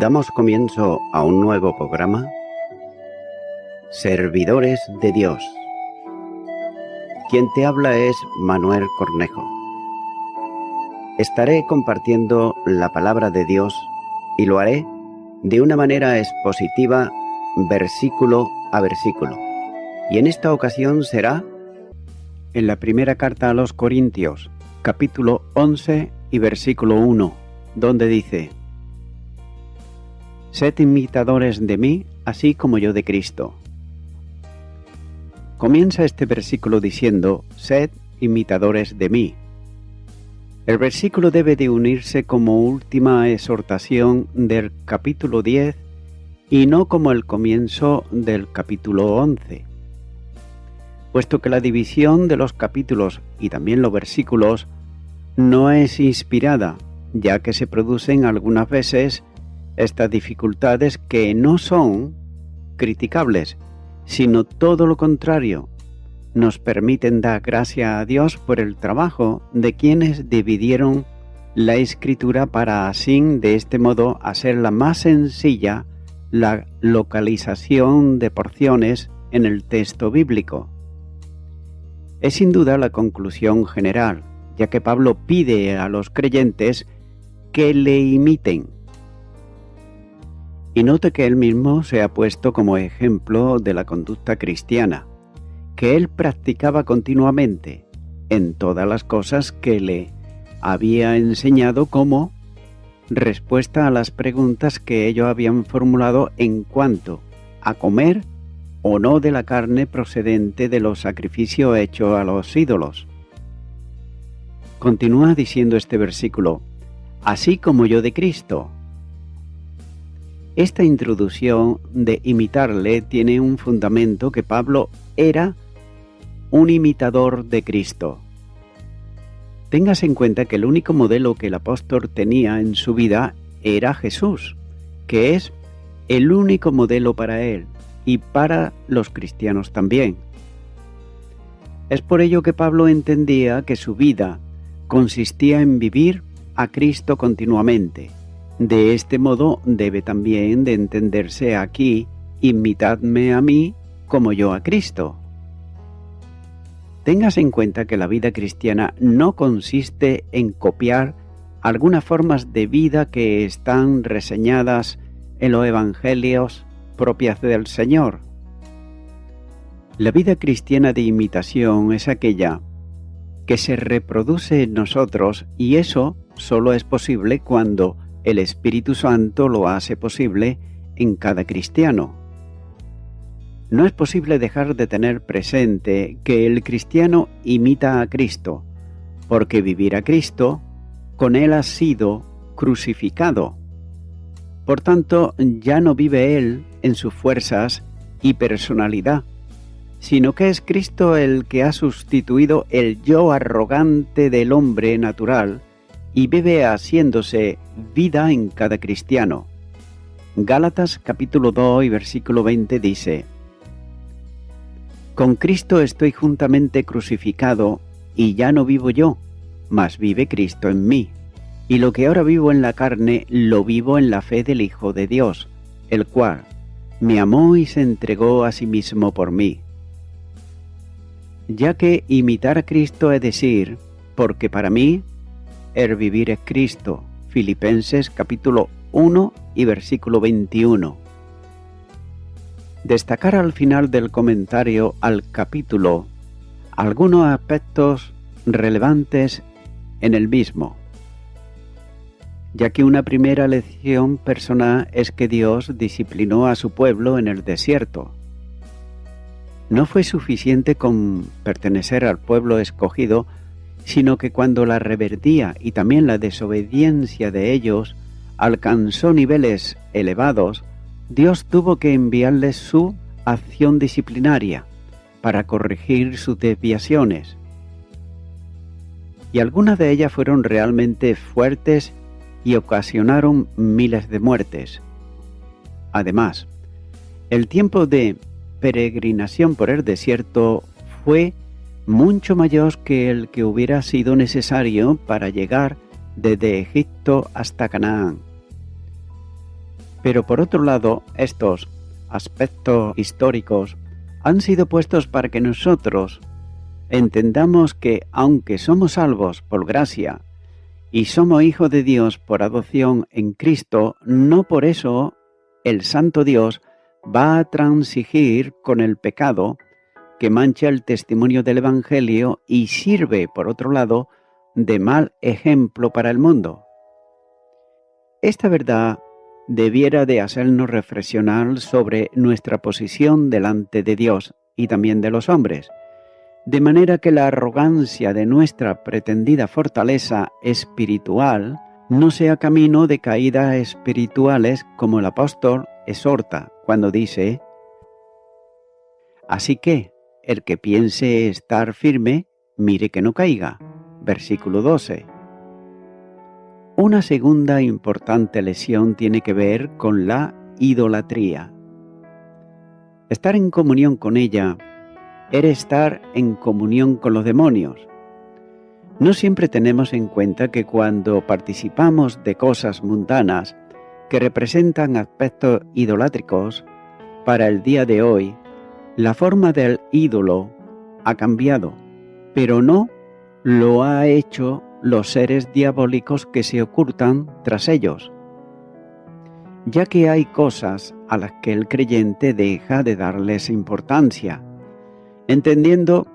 Damos comienzo a un nuevo programa, Servidores de Dios. Quien te habla es Manuel Cornejo. Estaré compartiendo la palabra de Dios y lo haré de una manera expositiva, versículo a versículo. Y en esta ocasión será en la primera carta a los Corintios, capítulo 11 y versículo 1, donde dice: Sed imitadores de mí, así como yo de Cristo. Comienza este versículo diciendo: Sed imitadores de mí. El versículo debe de unirse como última exhortación del capítulo 10 y no como el comienzo del capítulo 11, puesto que la división de los capítulos y también los versículos no es inspirada, ya que se producen algunas veces estas dificultades que no son criticables, sino todo lo contrario, nos permiten dar gracias a Dios por el trabajo de quienes dividieron la escritura para así de este modo hacerla más sencilla la localización de porciones en el texto bíblico. Es sin duda la conclusión general, ya que Pablo pide a los creyentes que le imiten. Y note que él mismo se ha puesto como ejemplo de la conducta cristiana, que él practicaba continuamente en todas las cosas que le había enseñado como respuesta a las preguntas que ellos habían formulado en cuanto a comer o no de la carne procedente de los sacrificios hechos a los ídolos. Continúa diciendo este versículo: así como yo de Cristo. Esta introducción de imitarle tiene un fundamento que Pablo era un imitador de Cristo. Téngase en cuenta que el único modelo que el apóstol tenía en su vida era Jesús, que es el único modelo para él y para los cristianos también. Es por ello que Pablo entendía que su vida consistía en vivir a Cristo continuamente. De este modo debe también de entenderse aquí: imitadme a mí como yo a Cristo. Téngase en cuenta que la vida cristiana no consiste en copiar algunas formas de vida que están reseñadas en los evangelios propias del Señor. La vida cristiana de imitación es aquella que se reproduce en nosotros, y eso solo es posible cuando el Espíritu Santo lo hace posible en cada cristiano. No es posible dejar de tener presente que el cristiano imita a Cristo, porque vivir a Cristo, con Él ha sido crucificado. Por tanto, ya no vive Él en sus fuerzas y personalidad, sino que es Cristo el que ha sustituido el yo arrogante del hombre natural y vive haciéndose vida en cada cristiano. Gálatas capítulo 2 y versículo 20 dice: Con Cristo estoy juntamente crucificado, y ya no vivo yo, mas vive Cristo en mí. Y lo que ahora vivo en la carne, lo vivo en la fe del Hijo de Dios, el cual me amó y se entregó a sí mismo por mí. Ya que imitar a Cristo es decir, porque para mí el vivir es Cristo. Filipenses capítulo 1 y versículo 21. Destacar al final del comentario al capítulo algunos aspectos relevantes en el mismo, ya que una primera lección personal es que Dios disciplinó a su pueblo en el desierto. No fue suficiente con pertenecer al pueblo escogido, sino que cuando la rebeldía y también la desobediencia de ellos alcanzó niveles elevados, Dios tuvo que enviarles su acción disciplinaria para corregir sus desviaciones. Y algunas de ellas fueron realmente fuertes y ocasionaron miles de muertes. Además, el tiempo de peregrinación por el desierto fue mucho mayor que el que hubiera sido necesario para llegar desde Egipto hasta Canaán. Pero por otro lado, estos aspectos históricos han sido puestos para que nosotros entendamos que, aunque somos salvos por gracia y somos hijos de Dios por adopción en Cristo, no por eso el Santo Dios va a transigir con el pecado que mancha el testimonio del Evangelio y sirve, por otro lado, de mal ejemplo para el mundo. Esta verdad debiera de hacernos reflexionar sobre nuestra posición delante de Dios y también de los hombres, de manera que la arrogancia de nuestra pretendida fortaleza espiritual no sea camino de caídas espirituales, como el apóstol exhorta cuando dice: así que el que piense estar firme, mire que no caiga. Versículo 12. Una segunda importante lesión tiene que ver con la idolatría. Estar en comunión con ella era estar en comunión con los demonios. No siempre tenemos en cuenta que cuando participamos de cosas mundanas que representan aspectos idolátricos, para el día de hoy, la forma del ídolo ha cambiado, pero no lo ha hecho los seres diabólicos que se ocultan tras ellos, ya que hay cosas a las que el creyente deja de darles importancia, entendiendo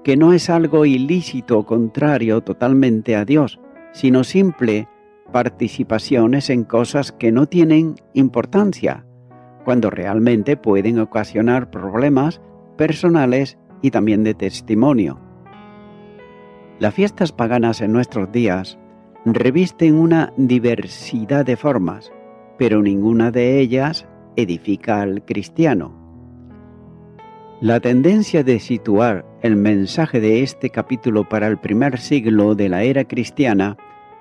que no es algo ilícito o contrario totalmente a Dios, sino simple participaciones en cosas que no tienen importancia, cuando realmente pueden ocasionar problemas personales y también de testimonio. Las fiestas paganas en nuestros días revisten una diversidad de formas, pero ninguna de ellas edifica al cristiano. La tendencia de situar el mensaje de este capítulo para el primer siglo de la era cristiana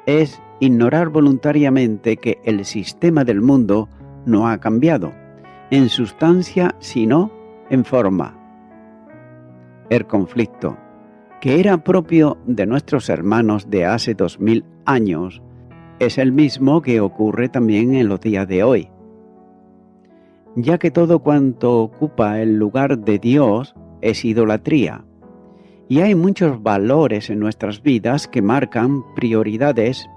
es ignorar voluntariamente que el sistema del mundo no ha cambiado, en sustancia sino en forma. El conflicto, que era propio de nuestros hermanos de hace 2000 años, es el mismo que ocurre también en los días de hoy, ya que todo cuanto ocupa el lugar de Dios es idolatría, y hay muchos valores en nuestras vidas que marcan prioridades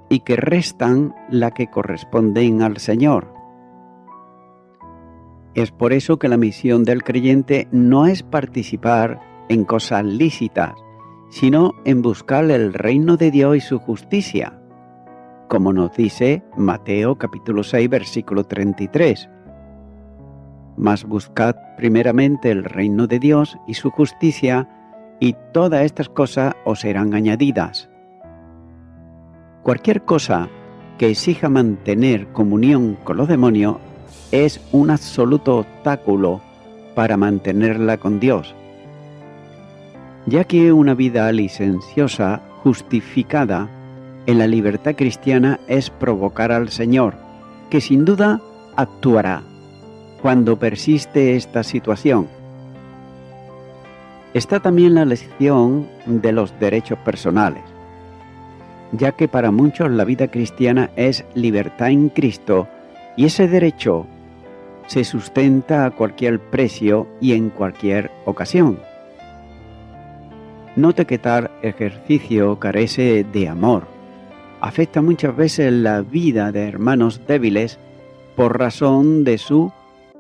y que restan la que corresponden al Señor. Es por eso que la misión del creyente no es participar en cosas lícitas, sino en buscar el reino de Dios y su justicia, como nos dice Mateo capítulo 6, versículo 33. Mas buscad primeramente el reino de Dios y su justicia, y todas estas cosas os serán añadidas. Cualquier cosa que exija mantener comunión con los demonios es un absoluto obstáculo para mantenerla con Dios, ya que una vida licenciosa justificada en la libertad cristiana es provocar al Señor, que sin duda actuará cuando persiste esta situación. Está también la lección de los derechos personales, ya que para muchos la vida cristiana es libertad en Cristo y ese derecho se sustenta a cualquier precio y en cualquier ocasión. Note que tal ejercicio carece de amor. Afecta muchas veces la vida de hermanos débiles por razón de su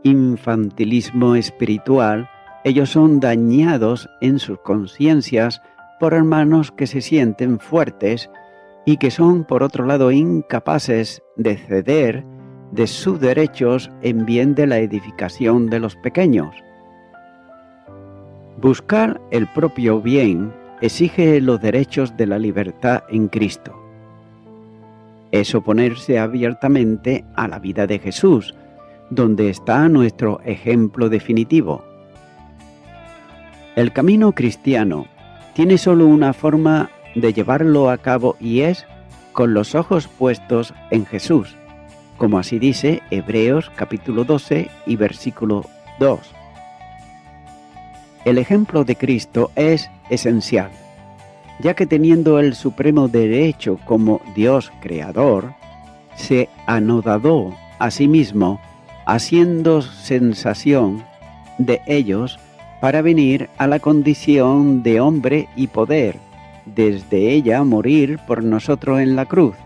infantilismo espiritual. Ellos son dañados en sus conciencias por hermanos que se sienten fuertes y que son, por otro lado, incapaces de ceder de sus derechos en bien de la edificación de los pequeños. Buscar el propio bien exige los derechos de la libertad en Cristo. Es oponerse abiertamente a la vida de Jesús, donde está nuestro ejemplo definitivo. El camino cristiano tiene solo una forma de llevarlo a cabo y es con los ojos puestos en Jesús, como así dice Hebreos capítulo 12 y versículo 2. El ejemplo de Cristo es esencial, ya que teniendo el supremo derecho como Dios creador, se anodadó asimismo, haciendo sensación de ellos para venir a la condición de hombre y poder, desde ella morir por nosotros en la cruz.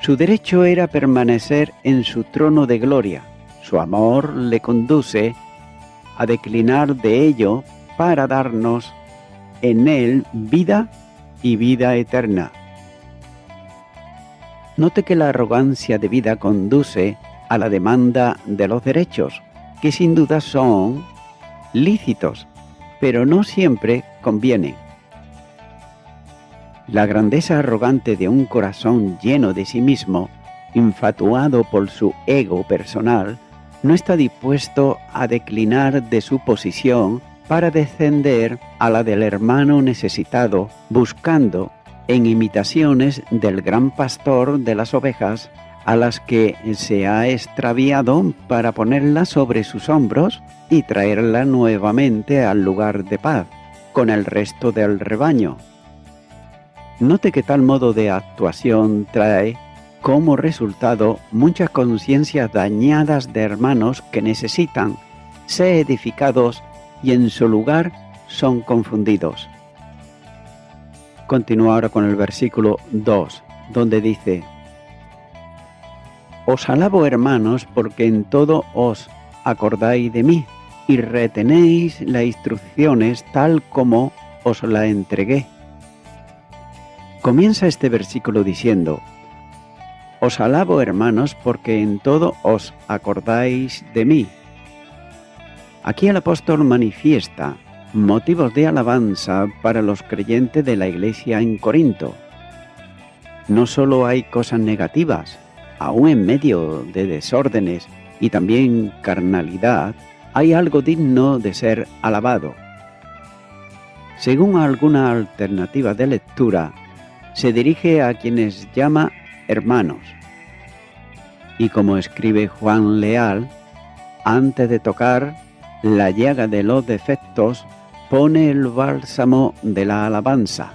Su derecho era permanecer en su trono de gloria. Su amor le conduce a declinar de ello para darnos en él vida y vida eterna. Note que la arrogancia de vida conduce a la demanda de los derechos, que sin duda son lícitos, pero no siempre convienen. La grandeza arrogante de un corazón lleno de sí mismo, infatuado por su ego personal, no está dispuesto a declinar de su posición para descender a la del hermano necesitado, buscando en imitaciones del gran pastor de las ovejas, a las que se ha extraviado para ponerlas sobre sus hombros y traerla nuevamente al lugar de paz, con el resto del rebaño. Note que tal modo de actuación trae como resultado muchas conciencias dañadas de hermanos que necesitan ser edificados y en su lugar son confundidos. Continúa ahora con el versículo 2, donde dice: Os alabo, hermanos, porque en todo os acordáis de mí y retenéis las instrucciones tal como os la entregué. Comienza este versículo diciendo: Os alabo, hermanos, porque en todo os acordáis de mí. Aquí el apóstol manifiesta motivos de alabanza para los creyentes de la iglesia en Corinto. No solo hay cosas negativas, aún en medio de desórdenes y también carnalidad, hay algo digno de ser alabado. Según alguna alternativa de lectura, se dirige a quienes llama hermanos. Y como escribe Juan Leal, antes de tocar la llaga de los defectos, pone el bálsamo de la alabanza.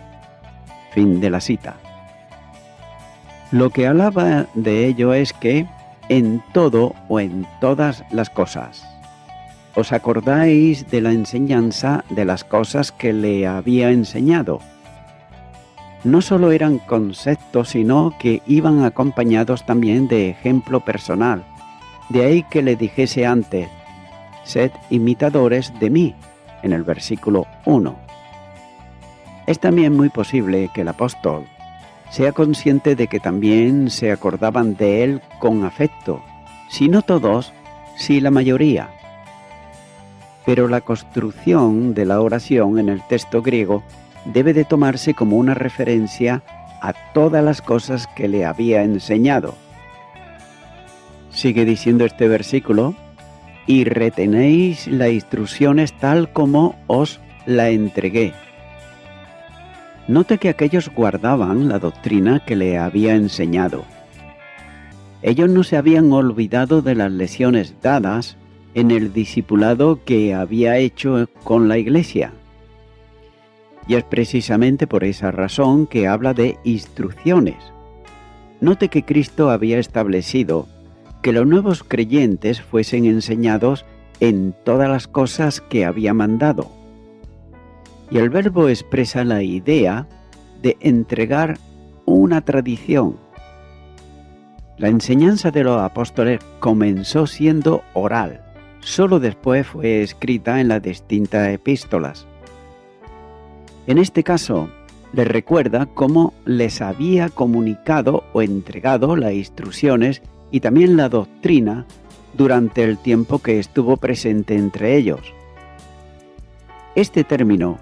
Fin de la cita. Lo que alaba de ello es que en todo o en todas las cosas os acordáis de la enseñanza de las cosas que le había enseñado. No solo eran conceptos, sino que iban acompañados también de ejemplo personal. De ahí que le dijese antes: sed imitadores de mí, en el versículo 1. Es también muy posible que el apóstol sea consciente de que también se acordaban de él con afecto, si no todos, si la mayoría. Pero la construcción de la oración en el texto griego debe de tomarse como una referencia a todas las cosas que le había enseñado. Sigue diciendo este versículo: y retenéis las instrucciones tal como os la entregué. Note que aquellos guardaban la doctrina que le había enseñado. Ellos no se habían olvidado de las lecciones dadas en el discipulado que había hecho con la iglesia. Y es precisamente por esa razón que habla de instrucciones. Note que Cristo había establecido que los nuevos creyentes fuesen enseñados en todas las cosas que había mandado. Y el verbo expresa la idea de entregar una tradición. La enseñanza de los apóstoles comenzó siendo oral, solo después fue escrita en las distintas epístolas. En este caso, les recuerda cómo les había comunicado o entregado las instrucciones y también la doctrina durante el tiempo que estuvo presente entre ellos. Este término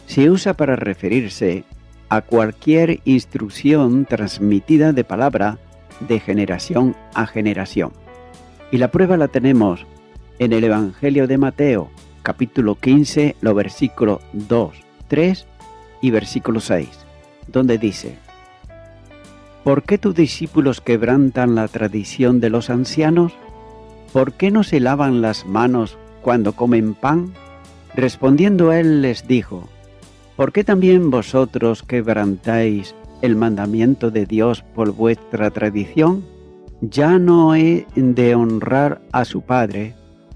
se usa para referirse a cualquier instrucción transmitida de palabra de generación a generación. Y la prueba la tenemos en el Evangelio de Mateo, capítulo 15, los versículos 2, 3 y versículo 6, donde dice: ¿Por qué tus discípulos quebrantan la tradición de los ancianos? ¿Por qué no se lavan las manos cuando comen pan? Respondiendo él les dijo: ¿por qué también vosotros quebrantáis el mandamiento de Dios por vuestra tradición? ya no he de honrar a su padre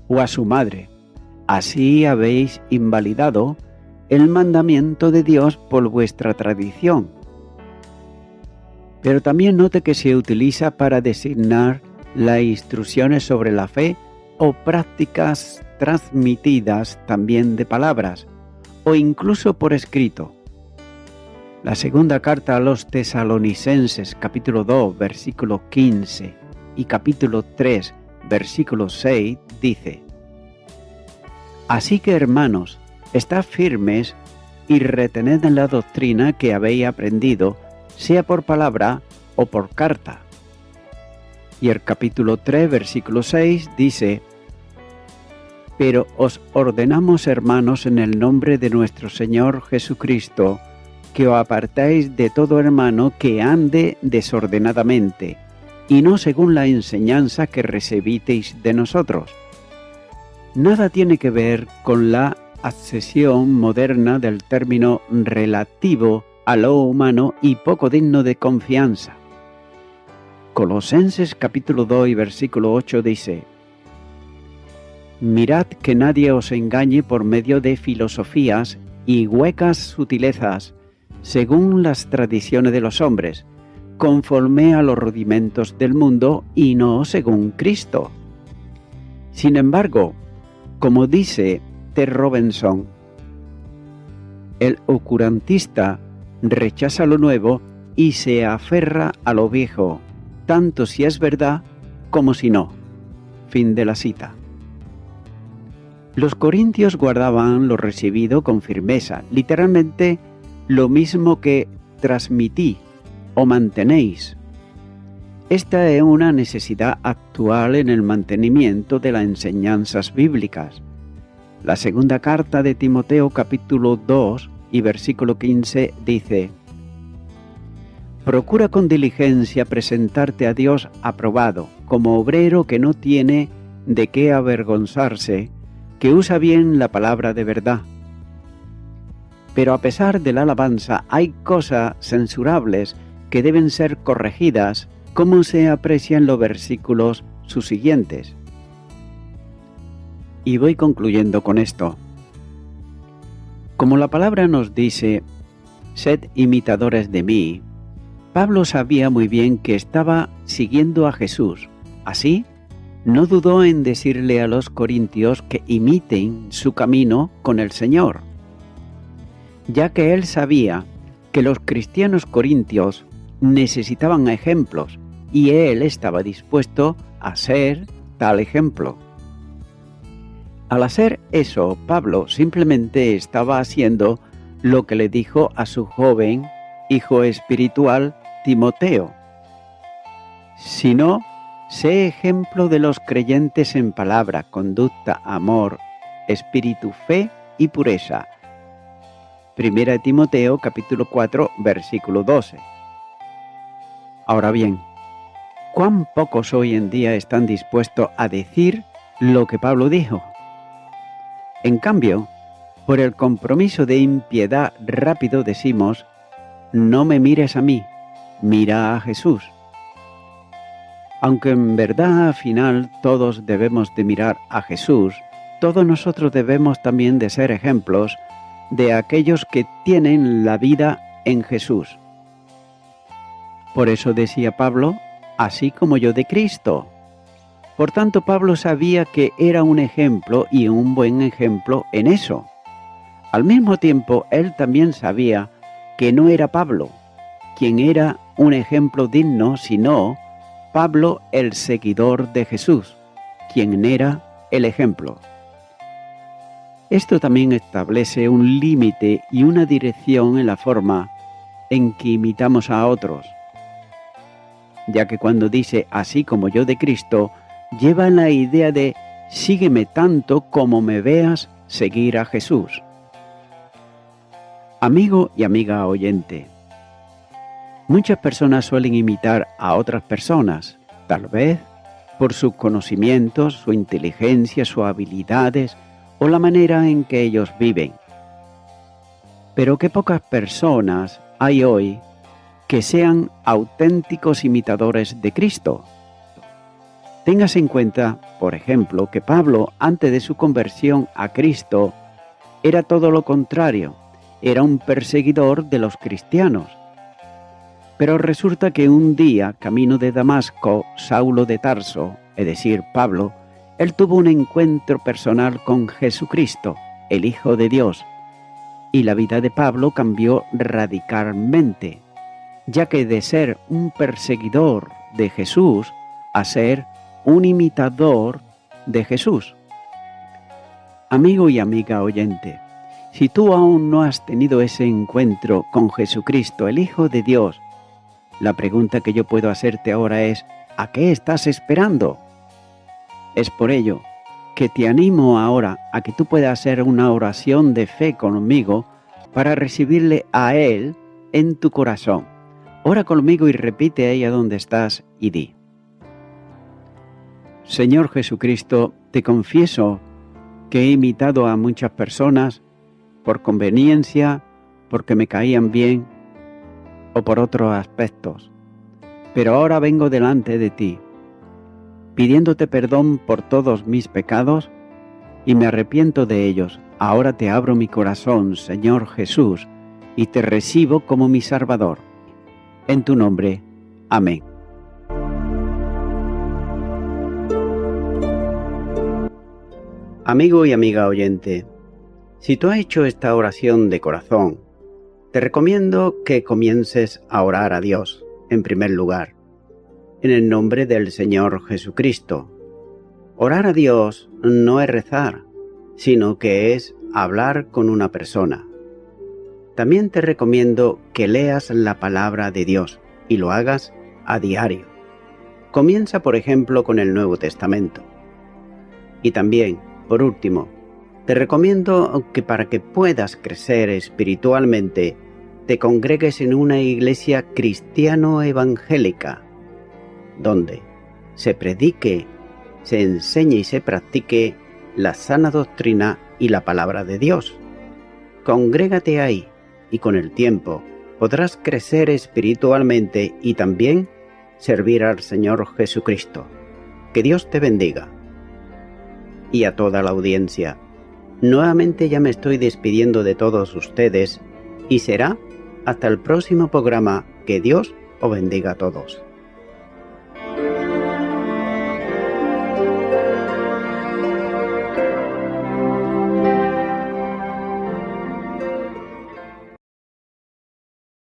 o a su madre. Así habéis invalidado el mandamiento de Dios por vuestra tradición. Pero también note que se utiliza para designar las instrucciones sobre la fe o prácticas transmitidas también de palabras o incluso por escrito. La segunda carta a los Tesalonicenses, capítulo 2, versículo 15 y capítulo 3, versículo 6, dice: Así que, hermanos, estad firmes y retened en la doctrina que habéis aprendido, sea por palabra o por carta. Y el capítulo 3, versículo 6 dice: Pero os ordenamos, hermanos, en el nombre de nuestro Señor Jesucristo, que os apartéis de todo hermano que ande desordenadamente, y no según la enseñanza que recibisteis de nosotros. Nada tiene que ver con la acepción moderna del término relativo a lo humano y poco digno de confianza. Colosenses capítulo 2 y versículo 8 dice: Mirad que nadie os engañe por medio de filosofías y huecas sutilezas, según las tradiciones de los hombres, conforme a los rudimentos del mundo y no según Cristo. Sin embargo, como dice T. Robinson, el oscurantista rechaza lo nuevo y se aferra a lo viejo, tanto si es verdad como si no. Fin de la cita. Los corintios guardaban lo recibido con firmeza, literalmente lo mismo que transmití o mantenéis. Esta es una necesidad actual en el mantenimiento de las enseñanzas bíblicas. La segunda carta de Timoteo capítulo 2 y versículo 15 dice: Procura con diligencia presentarte a Dios aprobado, como obrero que no tiene de qué avergonzarse, que usa bien la palabra de verdad. Pero a pesar de la alabanza, hay cosas censurables que deben ser corregidas, como se aprecia en los versículos subsiguientes. Y voy concluyendo con esto. Como la palabra nos dice, sed imitadores de mí, Pablo sabía muy bien que estaba siguiendo a Jesús. Así, no dudó en decirle a los corintios que imiten su camino con el Señor, ya que él sabía que los cristianos corintios necesitaban ejemplos y él estaba dispuesto a ser tal ejemplo. Al hacer eso, Pablo simplemente estaba haciendo lo que le dijo a su joven hijo espiritual Timoteo: sino sé ejemplo de los creyentes en palabra, conducta, amor, espíritu, fe y pureza. Primera de Timoteo capítulo 4 versículo 12. Ahora bien, ¿cuán pocos hoy en día están dispuestos a decir lo que Pablo dijo? En cambio, por el compromiso de impiedad rápido decimos: no me mires a mí, mira a Jesús. Aunque en verdad al final todos debemos de mirar a Jesús, todos nosotros debemos también de ser ejemplos de aquellos que tienen la vida en Jesús. Por eso decía Pablo, así como yo de Cristo. Por tanto, Pablo sabía que era un ejemplo y un buen ejemplo en eso. Al mismo tiempo, él también sabía que no era Pablo quien era un ejemplo digno, sino Pablo, el seguidor de Jesús, quien era el ejemplo. Esto también establece un límite y una dirección en la forma en que imitamos a otros, ya que cuando dice así como yo de Cristo, lleva la idea de sígueme tanto como me veas seguir a Jesús. Amigo y amiga oyente, muchas personas suelen imitar a otras personas, tal vez por sus conocimientos, su inteligencia, sus habilidades o la manera en que ellos viven. Pero qué pocas personas hay hoy que sean auténticos imitadores de Cristo. Tengas en cuenta, por ejemplo, que Pablo, antes de su conversión a Cristo, era todo lo contrario, era un perseguidor de los cristianos. Pero resulta que un día, camino de Damasco, Saulo de Tarso, es decir, Pablo, él tuvo un encuentro personal con Jesucristo, el Hijo de Dios, y la vida de Pablo cambió radicalmente, ya que de ser un perseguidor de Jesús a ser un imitador de Jesús. Amigo y amiga oyente, si tú aún no has tenido ese encuentro con Jesucristo, el Hijo de Dios, la pregunta que yo puedo hacerte ahora es, ¿a qué estás esperando? Es por ello que te animo ahora a que tú puedas hacer una oración de fe conmigo para recibirle a Él en tu corazón. Ora conmigo y repite ahí a donde estás y di: Señor Jesucristo, te confieso que he imitado a muchas personas por conveniencia, porque me caían bien o por otros aspectos. Pero ahora vengo delante de ti, pidiéndote perdón por todos mis pecados y me arrepiento de ellos. Ahora te abro mi corazón, Señor Jesús, y te recibo como mi Salvador. En tu nombre. Amén. Amigo y amiga oyente, si tú has hecho esta oración de corazón, te recomiendo que comiences a orar a Dios, en primer lugar, en el nombre del Señor Jesucristo. Orar a Dios no es rezar, sino que es hablar con una persona. También te recomiendo que leas la palabra de Dios y lo hagas a diario. Comienza, por ejemplo, con el Nuevo Testamento. Y también, por último, te recomiendo que para que puedas crecer espiritualmente, te congregues en una iglesia cristiano-evangélica, donde se predique, se enseñe y se practique la sana doctrina y la palabra de Dios. Congrégate ahí y con el tiempo podrás crecer espiritualmente y también servir al Señor Jesucristo. Que Dios te bendiga. Y a toda la audiencia, nuevamente ya me estoy despidiendo de todos ustedes y será hasta el próximo programa. Que Dios os bendiga a todos.